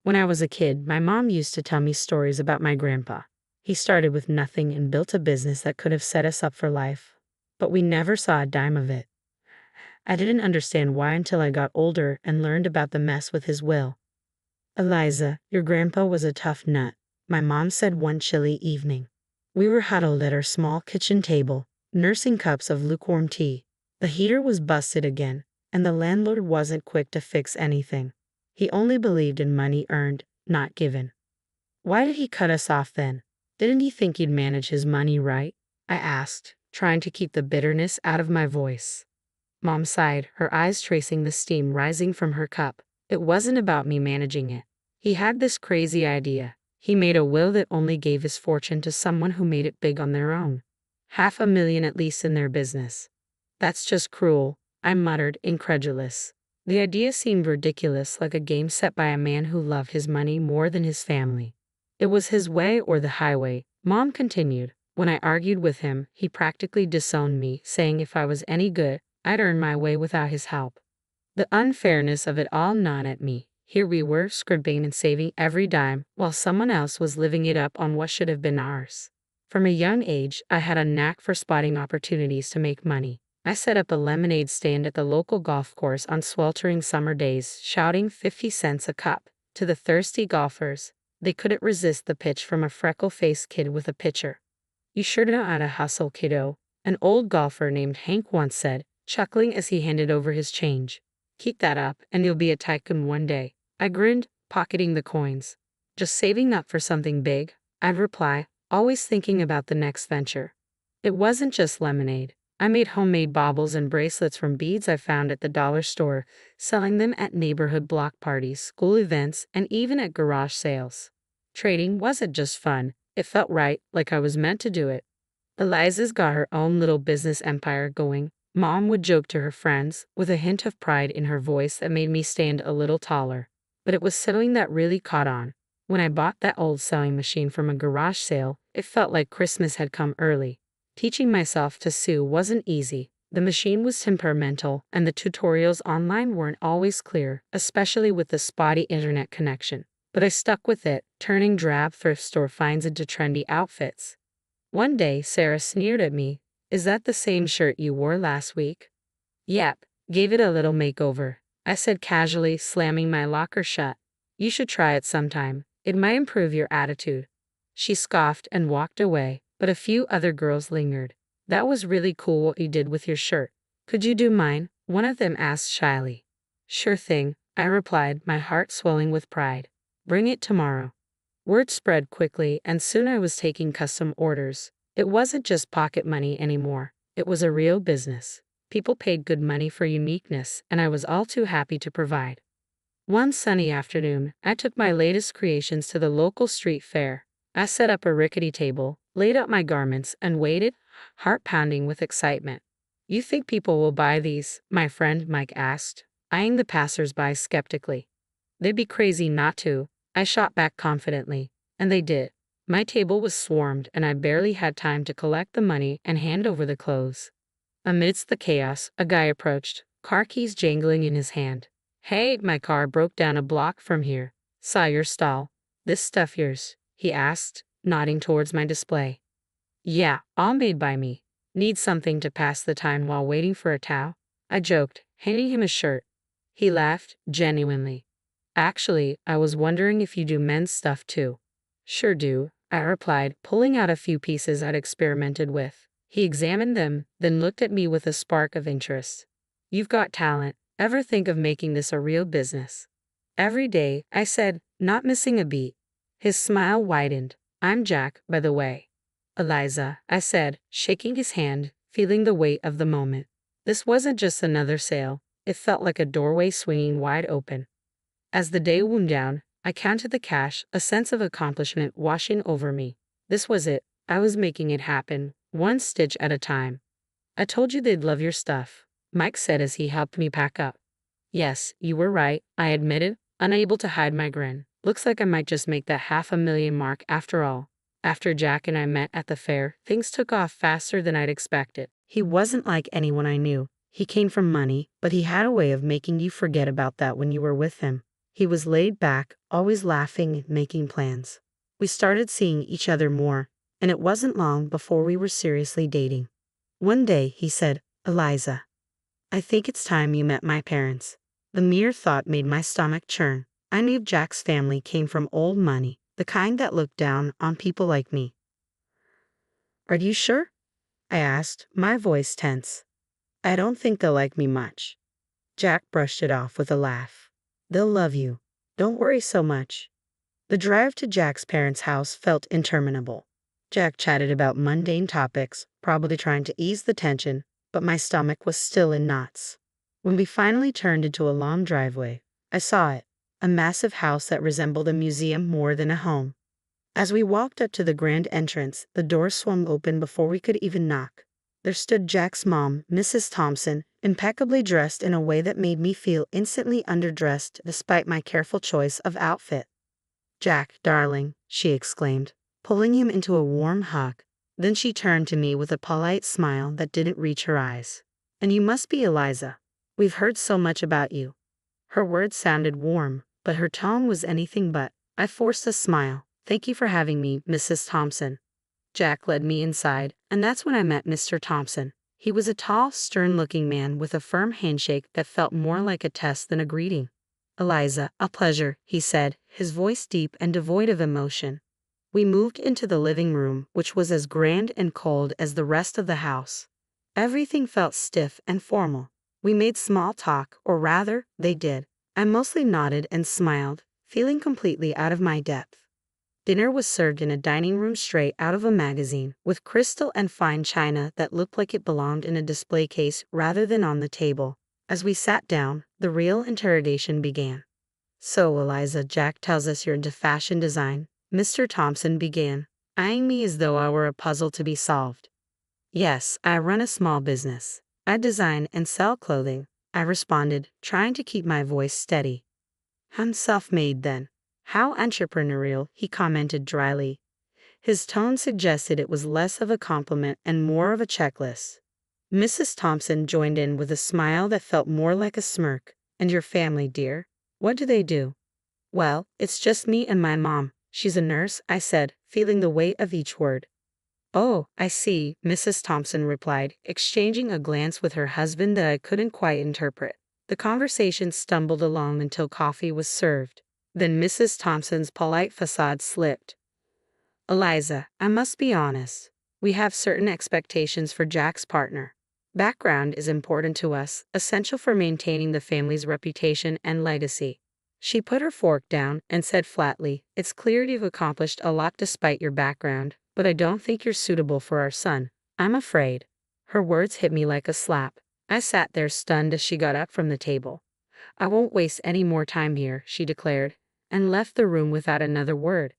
When I was a kid, my mom used to tell me stories about my grandpa. He started with nothing and built a business that could have set us up for life. But we never saw a dime of it. I didn't understand why until I got older and learned about the mess with his will. Eliza, your grandpa was a tough nut, my mom said one chilly evening. We were huddled at our small kitchen table, nursing cups of lukewarm tea. The heater was busted again, and the landlord wasn't quick to fix anything. He only believed in money earned, not given. Why did he cut us off then? Didn't he think he'd manage his money right? I asked, trying to keep the bitterness out of my voice. Mom sighed, her eyes tracing the steam rising from her cup. It wasn't about me managing it. He had this crazy idea. He made a will that only gave his fortune to someone who made it big on their own. $500,000 at least in their business. That's just cruel, I muttered, incredulous. The idea seemed ridiculous, like a game set by a man who loved his money more than his family. It was his way or the highway, Mom continued. When I argued with him, he practically disowned me, saying if I was any good, I'd earn my way without his help. The unfairness of it all gnawed at me. Here we were, scrimping and saving every dime, while someone else was living it up on what should have been ours. From a young age, I had a knack for spotting opportunities to make money. I set up a lemonade stand at the local golf course on sweltering summer days, shouting 50 cents a cup to the thirsty golfers. They couldn't resist the pitch from a freckle-faced kid with a pitcher. You sure know how to hustle, kiddo, an old golfer named Hank once said, chuckling as he handed over his change. Keep that up, and you'll be a tycoon one day. I grinned, pocketing the coins. Just saving up for something big, I'd reply, always thinking about the next venture. It wasn't just lemonade. I made homemade baubles and bracelets from beads I found at the dollar store, selling them at neighborhood block parties, school events, and even at garage sales. Trading wasn't just fun, it felt right, like I was meant to do it. Eliza's got her own little business empire going, Mom would joke to her friends, with a hint of pride in her voice that made me stand a little taller. But it was sewing that really caught on. When I bought that old sewing machine from a garage sale, it felt like Christmas had come early. Teaching myself to sew wasn't easy. The machine was temperamental, and the tutorials online weren't always clear, especially with the spotty internet connection. But I stuck with it, turning drab thrift store finds into trendy outfits. One day, Sarah sneered at me. Is that the same shirt you wore last week? Yep, gave it a little makeover, I said casually, slamming my locker shut. You should try it sometime. It might improve your attitude. She scoffed and walked away, but a few other girls lingered. That was really cool what you did with your shirt. Could you do mine? One of them asked shyly. Sure thing, I replied, my heart swelling with pride. Bring it tomorrow. Word spread quickly, and soon I was taking custom orders. It wasn't just pocket money anymore. It was a real business. People paid good money for uniqueness, and I was all too happy to provide. One sunny afternoon, I took my latest creations to the local street fair. I set up a rickety table, laid out my garments, and waited, heart pounding with excitement. You think people will buy these? My friend Mike asked, eyeing the passers-by skeptically. They'd be crazy not to, I shot back confidently, and they did. My table was swarmed, and I barely had time to collect the money and hand over the clothes. Amidst the chaos, a guy approached, car keys jangling in his hand. Hey, my car broke down a block from here. Saw your stall. This stuff yours? He asked, nodding towards my display. Yeah, all made by me. Need something to pass the time while waiting for a towel? I joked, handing him a shirt. He laughed, genuinely. Actually, I was wondering if you do men's stuff too. Sure do, I replied, pulling out a few pieces I'd experimented with. He examined them, then looked at me with a spark of interest. You've got talent. Ever think of making this a real business? Every day, I said, not missing a beat. His smile widened. I'm Jack, by the way. Eliza, I said, shaking his hand, feeling the weight of the moment. This wasn't just another sale. It felt like a doorway swinging wide open. As the day wound down, I counted the cash, a sense of accomplishment washing over me. This was it. I was making it happen, one stitch at a time. I told you they'd love your stuff, Mike said as he helped me pack up. Yes, you were right, I admitted, unable to hide my grin. Looks like I might just make that $500,000 mark after all. After Jack and I met at the fair, things took off faster than I'd expected. He wasn't like anyone I knew. He came from money, but he had a way of making you forget about that when you were with him. He was laid back, always laughing and making plans. We started seeing each other more, and it wasn't long before we were seriously dating. One day, he said, "Eliza, I think it's time you met my parents." The mere thought made my stomach churn. I knew Jack's family came from old money, the kind that looked down on people like me. "Are you sure?" I asked, my voice tense. "I don't think they'll like me much." Jack brushed it off with a laugh. "They'll love you. Don't worry so much." The drive to Jack's parents' house felt interminable. Jack chatted about mundane topics, probably trying to ease the tension, but my stomach was still in knots. When we finally turned into a long driveway, I saw it, a massive house that resembled a museum more than a home. As we walked up to the grand entrance, the door swung open before we could even knock. There stood Jack's mom, Mrs. Thompson, impeccably dressed in a way that made me feel instantly underdressed despite my careful choice of outfit. "Jack, darling," she exclaimed, pulling him into a warm hug. Then she turned to me with a polite smile that didn't reach her eyes. "And you must be Eliza. We've heard so much about you." Her words sounded warm, but her tone was anything but. I forced a smile. "Thank you for having me, Mrs. Thompson." Jack led me inside, and that's when I met Mr. Thompson. He was a tall, stern-looking man with a firm handshake that felt more like a test than a greeting. "Eliza, a pleasure," he said, his voice deep and devoid of emotion. We moved into the living room, which was as grand and cold as the rest of the house. Everything felt stiff and formal. We made small talk, or rather, they did. I mostly nodded and smiled, feeling completely out of my depth. Dinner was served in a dining room straight out of a magazine, with crystal and fine china that looked like it belonged in a display case rather than on the table. As we sat down, the real interrogation began. "So, Eliza, Jack tells us you're into fashion design," Mr. Thompson began, eyeing me as though I were a puzzle to be solved. "Yes, I run a small business. I design and sell clothing," I responded, trying to keep my voice steady. "I'm self-made then." "How entrepreneurial," he commented dryly. His tone suggested it was less of a compliment and more of a checklist. Mrs. Thompson joined in with a smile that felt more like a smirk. "And your family, dear? What do they do?" "Well, it's just me and my mom. She's a nurse," I said, feeling the weight of each word. "Oh, I see," Mrs. Thompson replied, exchanging a glance with her husband that I couldn't quite interpret. The conversation stumbled along until coffee was served. Then Mrs. Thompson's polite facade slipped. "Eliza, I must be honest. We have certain expectations for Jack's partner. Background is important to us, essential for maintaining the family's reputation and legacy." She put her fork down and said flatly, "It's clear you've accomplished a lot despite your background, but I don't think you're suitable for our son, I'm afraid." Her words hit me like a slap. I sat there stunned as she got up from the table. "I won't waste any more time here," she declared, and left the room without another word.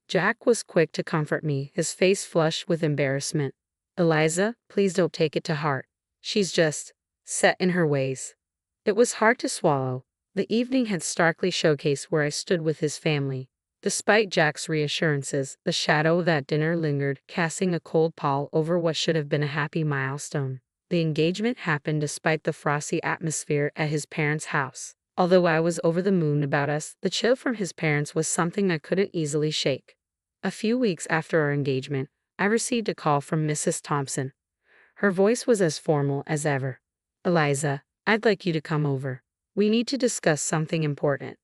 Jack was quick to comfort me, his face flushed with embarrassment. "Eliza, please don't take it to heart. She's just set in her ways." It was hard to swallow. The evening had starkly showcased where I stood with his family. Despite Jack's reassurances, the shadow of that dinner lingered, casting a cold pall over what should have been a happy milestone. The engagement happened despite the frosty atmosphere at his parents' house. Although I was over the moon about us, the chill from his parents was something I couldn't easily shake. A few weeks after our engagement, I received a call from Mrs. Thompson. Her voice was as formal as ever. "Eliza, I'd like you to come over. We need to discuss something important."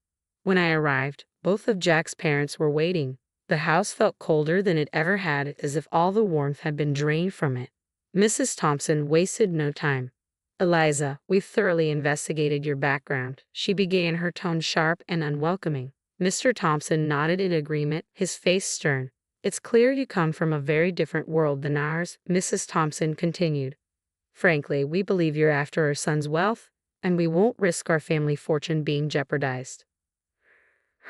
When I arrived, both of Jack's parents were waiting. The house felt colder than it ever had, as if all the warmth had been drained from it. Mrs. Thompson wasted no time. "Eliza, we've thoroughly investigated your background," she began, her tone sharp and unwelcoming. Mr. Thompson nodded in agreement, his face stern. "It's clear you come from a very different world than ours," Mrs. Thompson continued. "Frankly, we believe you're after our son's wealth, and we won't risk our family fortune being jeopardized."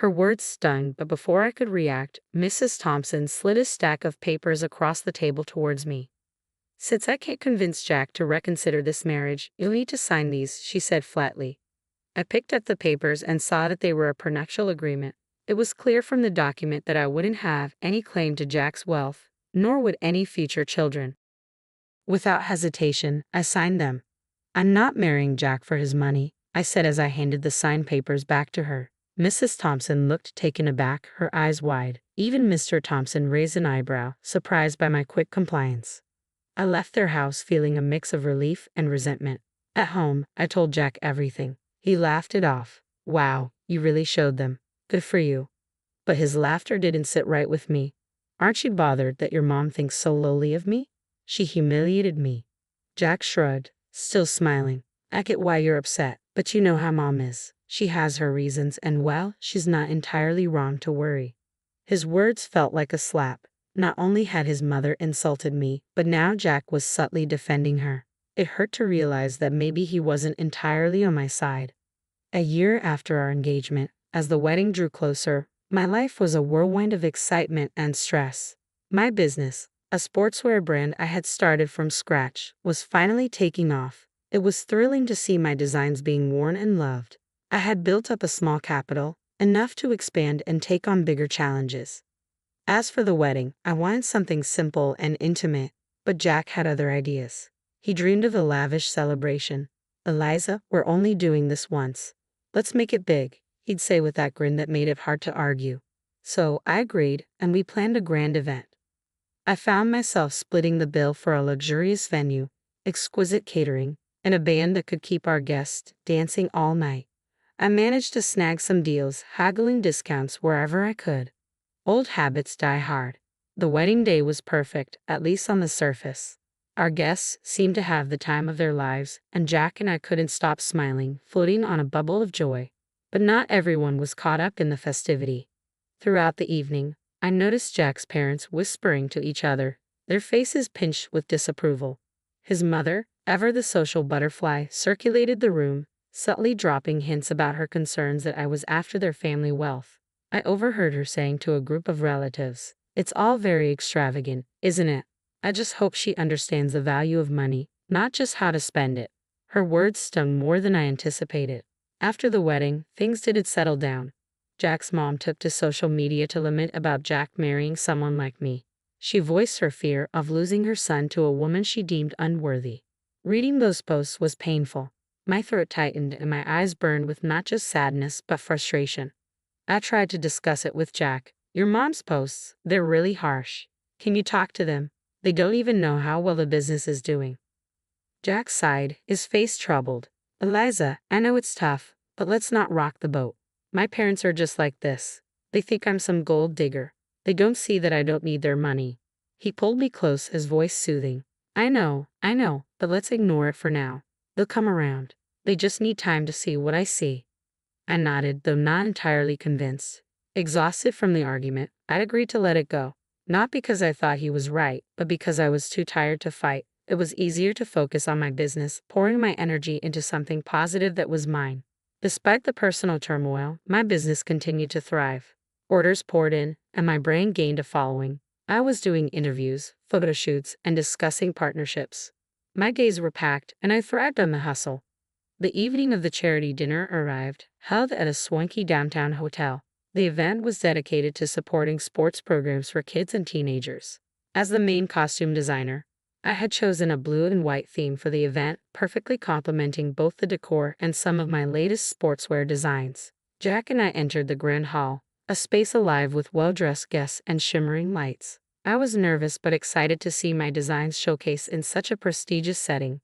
Her words stung, but before I could react, Mrs. Thompson slid a stack of papers across the table towards me. "Since I can't convince Jack to reconsider this marriage, you'll need to sign these," she said flatly. I picked up the papers and saw that they were a prenuptial agreement. It was clear from the document that I wouldn't have any claim to Jack's wealth, nor would any future children. Without hesitation, I signed them. "I'm not marrying Jack for his money," I said as I handed the signed papers back to her. Mrs. Thompson looked taken aback, her eyes wide. Even Mr. Thompson raised an eyebrow, surprised by my quick compliance. I left their house feeling a mix of relief and resentment. At home, I told Jack everything. He laughed it off. Wow, you really showed them. Good for you. But his laughter didn't sit right with me. Aren't you bothered that your mom thinks so lowly of me? She humiliated me. Jack shrugged, still smiling. I get why you're upset, but you know how mom is. She has her reasons, and well, she's not entirely wrong to worry. His words felt like a slap. Not only had his mother insulted me, but now Jack was subtly defending her. It hurt to realize that maybe he wasn't entirely on my side. A year after our engagement, as the wedding drew closer, my life was a whirlwind of excitement and stress. My business, a sportswear brand I had started from scratch, was finally taking off. It was thrilling to see my designs being worn and loved. I had built up a small capital, enough to expand and take on bigger challenges. As for the wedding, I wanted something simple and intimate, but Jack had other ideas. He dreamed of a lavish celebration. Eliza, we're only doing this once. Let's make it big, he'd say with that grin that made it hard to argue. So I agreed, and we planned a grand event. I found myself splitting the bill for a luxurious venue, exquisite catering, and a band that could keep our guests dancing all night. I managed to snag some deals, haggling discounts wherever I could. Old habits die hard. The wedding day was perfect, at least on the surface. Our guests seemed to have the time of their lives, and Jack and I couldn't stop smiling, floating on a bubble of joy. But not everyone was caught up in the festivity. Throughout the evening, I noticed Jack's parents whispering to each other, their faces pinched with disapproval. His mother, ever the social butterfly, circulated the room, subtly dropping hints about her concerns that I was after their family wealth. I overheard her saying to a group of relatives, "It's all very extravagant, isn't it? I just hope she understands the value of money, not just how to spend it." Her words stung more than I anticipated. After the wedding, things didn't settle down. Jack's mom took to social media to lament about Jack marrying someone like me. She voiced her fear of losing her son to a woman she deemed unworthy. Reading those posts was painful. My throat tightened and my eyes burned with not just sadness but frustration. I tried to discuss it with Jack. "Your mom's posts, they're really harsh. Can you talk to them? They don't even know how well the business is doing." Jack sighed, his face troubled. "Eliza, I know it's tough, but let's not rock the boat. My parents are just like this. They think I'm some gold digger. They don't see that I don't need their money." He pulled me close, his voice soothing. I know, but let's ignore it for now. They'll come around. They just need time to see what I see." I nodded, though not entirely convinced. Exhausted from the argument, I agreed to let it go. Not because I thought he was right, but because I was too tired to fight. It was easier to focus on my business, pouring my energy into something positive that was mine. Despite the personal turmoil, my business continued to thrive. Orders poured in, and my brand gained a following. I was doing interviews, photo shoots, and discussing partnerships. My days were packed, and I thrived on the hustle. The evening of the charity dinner arrived, held at a swanky downtown hotel. The event was dedicated to supporting sports programs for kids and teenagers. As the main costume designer, I had chosen a blue and white theme for the event, perfectly complementing both the decor and some of my latest sportswear designs. Jack and I entered the grand hall, a space alive with well-dressed guests and shimmering lights. I was nervous but excited to see my designs showcased in such a prestigious setting.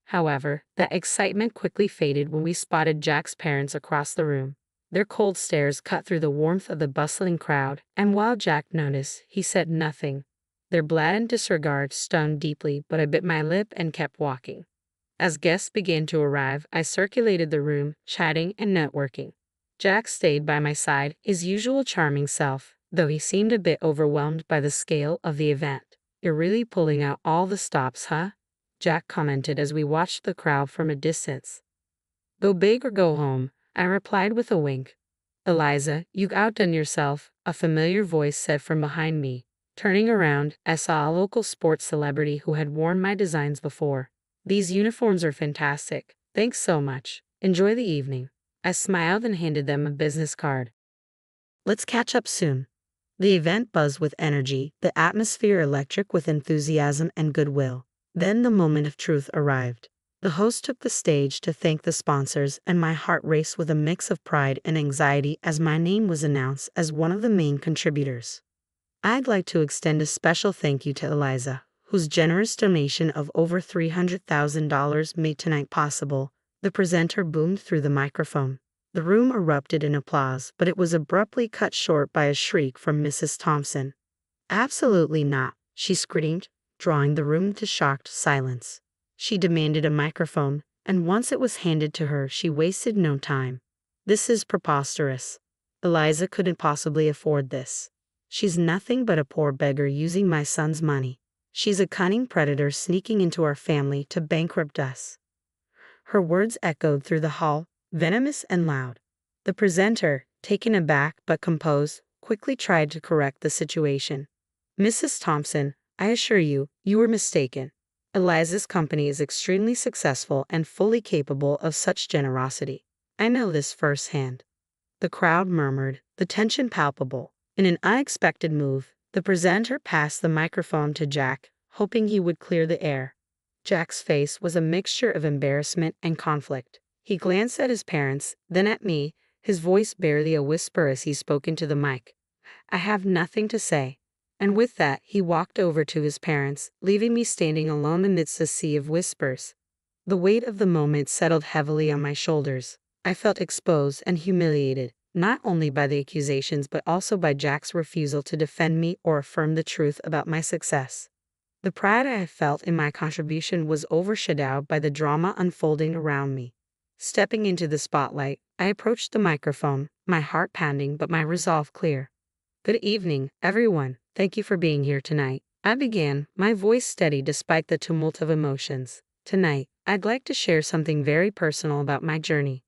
However, that excitement quickly faded when we spotted Jack's parents across the room. Their cold stares cut through the warmth of the bustling crowd, and while Jack noticed, he said nothing. Their blatant disregard stung deeply, but I bit my lip and kept walking. As guests began to arrive, I circulated the room, chatting and networking. Jack stayed by my side, his usual charming self, though he seemed a bit overwhelmed by the scale of the event. "You're really pulling out all the stops, huh?" Jack commented as we watched the crowd from a distance. "Go big or go home," I replied with a wink. "Eliza, you've outdone yourself," a familiar voice said from behind me. Turning around, I saw a local sports celebrity who had worn my designs before. "These uniforms are fantastic. Thanks so much. Enjoy the evening." I smiled and handed them a business card. "Let's catch up soon." The event buzzed with energy, the atmosphere electric with enthusiasm and goodwill. Then the moment of truth arrived. The host took the stage to thank the sponsors, and my heart raced with a mix of pride and anxiety as my name was announced as one of the main contributors. I'd like to extend a special thank you to Eliza, whose generous donation of over $300,000 made tonight possible. The presenter boomed through the microphone. The room erupted in applause, but it was abruptly cut short by a shriek from Mrs. Thompson. "Absolutely not," she screamed, drawing the room to shocked silence. She demanded a microphone, and once it was handed to her, she wasted no time. "This is preposterous. Eliza couldn't possibly afford this. She's nothing but a poor beggar using my son's money. She's a cunning predator sneaking into our family to bankrupt us." Her words echoed through the hall, venomous and loud. The presenter, taken aback but composed, quickly tried to correct the situation. "Mrs. Thompson, I assure you, you were mistaken. Eliza's company is extremely successful and fully capable of such generosity. I know this firsthand." The crowd murmured, the tension palpable. In an unexpected move, the presenter passed the microphone to Jack, hoping he would clear the air. Jack's face was a mixture of embarrassment and conflict. He glanced at his parents, then at me, his voice barely a whisper as he spoke into the mic. "I have nothing to say." And with that, he walked over to his parents, leaving me standing alone amidst a sea of whispers. The weight of the moment settled heavily on my shoulders. I felt exposed and humiliated, not only by the accusations but also by Jack's refusal to defend me or affirm the truth about my success. The pride I felt in my contribution was overshadowed by the drama unfolding around me. Stepping into the spotlight, I approached the microphone, my heart pounding but my resolve clear. "Good evening, everyone. Thank you for being here tonight," I began, my voice steady despite the tumult of emotions. "Tonight, I'd like to share something very personal about my journey."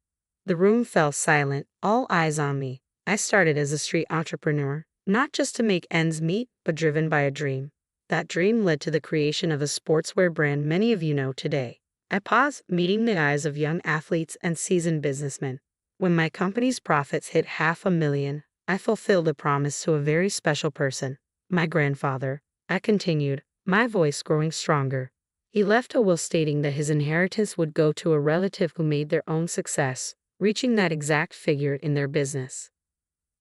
The room fell silent, all eyes on me. I started as a street entrepreneur, not just to make ends meet, but driven by a dream. That dream led to the creation of a sportswear brand many of you know today. I paused, meeting the eyes of young athletes and seasoned businessmen. When my company's profits hit $500,000, I fulfilled a promise to a very special person. My grandfather, I continued, my voice growing stronger. He left a will stating that his inheritance would go to a relative who made their own success, reaching that exact figure in their business.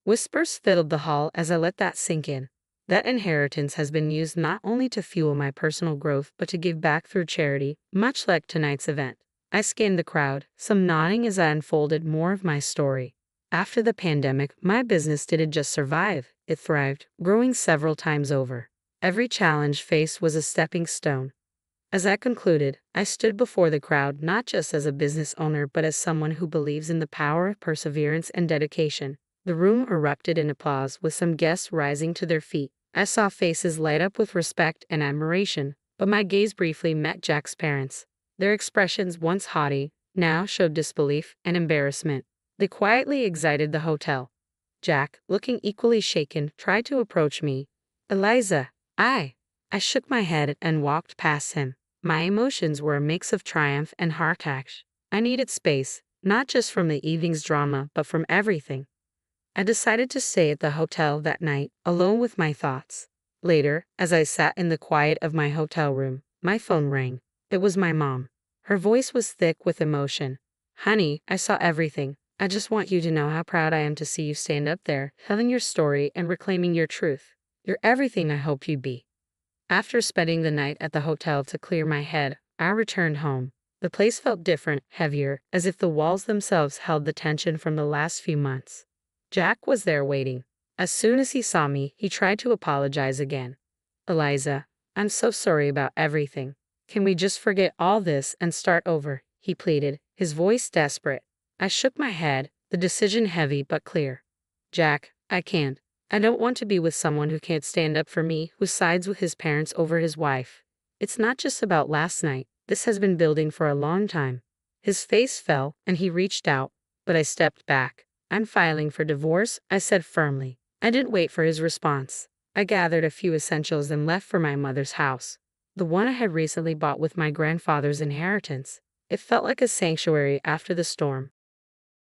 Whispers filled the hall as I let that sink in. That inheritance has been used not only to fuel my personal growth but to give back through charity, much like tonight's event. I scanned the crowd, some nodding as I unfolded more of my story. After the pandemic, my business didn't just survive, it thrived, growing several times over. Every challenge faced was a stepping stone. As I concluded, I stood before the crowd not just as a business owner but as someone who believes in the power of perseverance and dedication. The room erupted in applause, with some guests rising to their feet. I saw faces light up with respect and admiration, but my gaze briefly met Jack's parents. Their expressions, once haughty, now showed disbelief and embarrassment. They quietly exited the hotel. Jack, looking equally shaken, tried to approach me. "Eliza, I shook my head and walked past him. My emotions were a mix of triumph and heartache. I needed space, not just from the evening's drama, but from everything. I decided to stay at the hotel that night, alone with my thoughts. Later, as I sat in the quiet of my hotel room, my phone rang. It was my mom. Her voice was thick with emotion. "Honey, I saw everything. I just want you to know how proud I am to see you stand up there, telling your story and reclaiming your truth. You're everything I hoped you'd be." After spending the night at the hotel to clear my head, I returned home. The place felt different, heavier, as if the walls themselves held the tension from the last few months. Jack was there waiting. As soon as he saw me, he tried to apologize again. "Eliza, I'm so sorry about everything. Can we just forget all this and start over?" he pleaded, his voice desperate. I shook my head, the decision heavy but clear. "Jack, I can't. I don't want to be with someone who can't stand up for me, who sides with his parents over his wife. It's not just about last night. This has been building for a long time." His face fell, and he reached out, but I stepped back. "I'm filing for divorce," I said firmly. I didn't wait for his response. I gathered a few essentials and left for my mother's house, the one I had recently bought with my grandfather's inheritance. It felt like a sanctuary after the storm.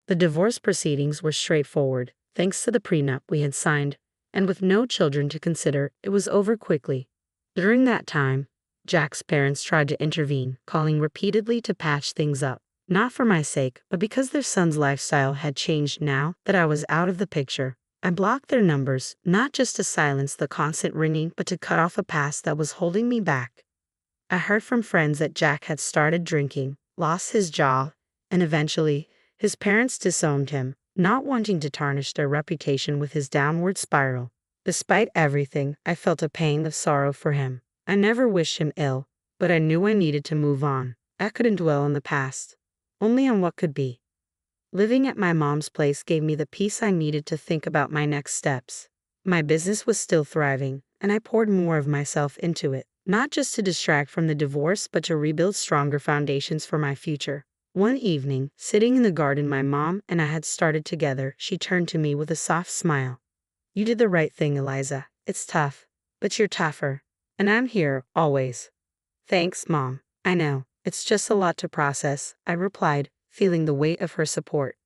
The divorce proceedings were straightforward, thanks to the prenup we had signed, and with no children to consider, it was over quickly. During that time, Jack's parents tried to intervene, calling repeatedly to patch things up. Not for my sake, but because their son's lifestyle had changed now that I was out of the picture. I blocked their numbers, not just to silence the constant ringing, but to cut off a past that was holding me back. I heard from friends that Jack had started drinking, lost his job, and eventually, his parents disowned him, not wanting to tarnish their reputation with his downward spiral. Despite everything, I felt a pain of sorrow for him. I never wished him ill, but I knew I needed to move on. I couldn't dwell on the past, only on what could be. Living at my mom's place gave me the peace I needed to think about my next steps. My business was still thriving, and I poured more of myself into it, not just to distract from the divorce, but to rebuild stronger foundations for my future. One evening, sitting in the garden my mom and I had started together, she turned to me with a soft smile. "You did the right thing, Eliza. It's tough, but you're tougher. And I'm here, always." "Thanks, Mom. I know. It's just a lot to process," I replied, feeling the weight of her support.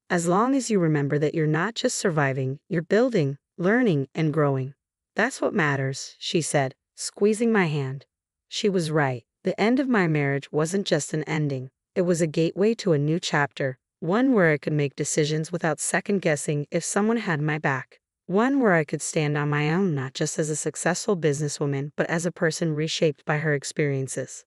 "As long as you remember that you're not just surviving, you're building, learning, and growing. That's what matters," she said, squeezing my hand. She was right. The end of my marriage wasn't just an ending. It was a gateway to a new chapter, one where I could make decisions without second-guessing if someone had my back. One where I could stand on my own, not just as a successful businesswoman, but as a person reshaped by her experiences.